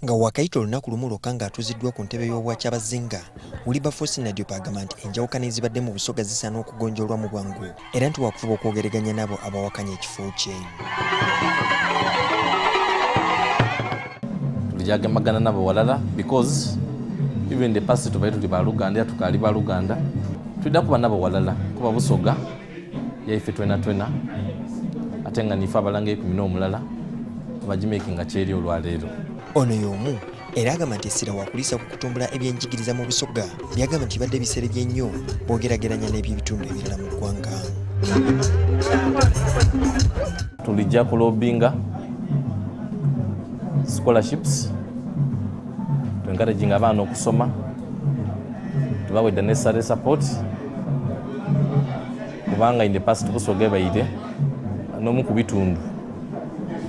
nga wakaita olunaku lumu lwokka ng'atuuziddwa ku ntebe y'obwakyabazinga, Wilberforce Naddyope agamba nti enjawukana ezibadde mu Busoga zisaana okugonjoolwa mu bwangu era nti wakufuba okwogeraganya n'abo abawakanya ekifo kye. Tulijagemagana nabo walala because even the past tubaye tuli baluganda tukali baluganda tulida kuba nabo walala kuba Busoga yaife twena ate nga nifa abalange 10 omulala bagimakinga kyeri olwaleero. Ono y'omu era agamba nti essira wakulisa ku kutumbula ebyenjigiriza mu Busoga byagamba nti badde biserebye nnyo boogerageranya n'eby'ebitundu ebirala mu ggwanga. Tulijja kulobinga scholarships to encouraging abaana okusoma, tubawe the necessary support kubanga in the past Busoga ebaire n'omu ku bitundu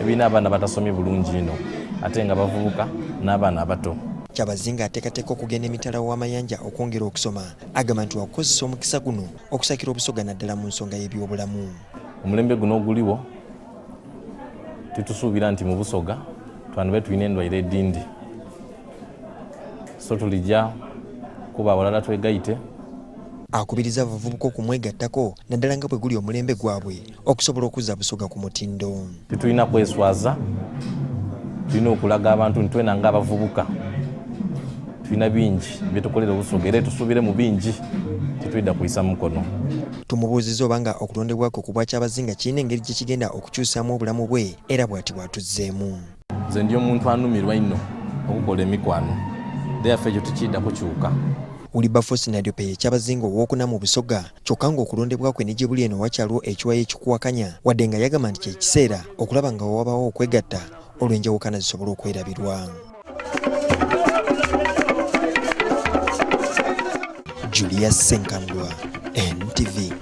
ebina abaana batasomye bulungi ino ate nga bavubuka n'abaana abato. Kyabazinga ateekateeka okugenda emitala w'amayanja okwongera okusoma, agamba nti wakukozesa omukisa guno okusakira Obusoga naddala mu nsonga y'ebyobulamu. Omulembe guno oguliwo titusuubira nti mu Busoga twandibe tulina endwaire edindi, so tulijja kuba abalala twegayite. Akubiriza abavubuka okumwegattako naddala nga bwe guli omulembe gwabwe okusobola okuzza Busoga ku mutindo. Tetulina kweswaza, tulina okulaga abantu nti twena ng'abavubuka tulina bingi byetukolera Busoga era tusuubire mu bingi tetulida kuyisa mukono. Tumubuuzizza obanga okulondebwako ku bwakyabazinga kirina engeri gye kigenda okukyusaamu obulamu bwe era bw'ati bw'atuzzeemu. Nze ndi omuntu anumirwa nnyo okukola emikwano era yaffe ekyo tekiyidda kukyuka. Wilberforce Naddyope Kyabazinga owookuna mu Busoga kyokka ng'okulondebwa kwe ne gye buli eno wakyaliwo ekiwayi ekikuwakanya wadde nga yagamba nti kye kiseera okulaba nga wabawo okwegatta olw'enjawukana zisobole okwerabirwa. Julius Senkandwa, NTV.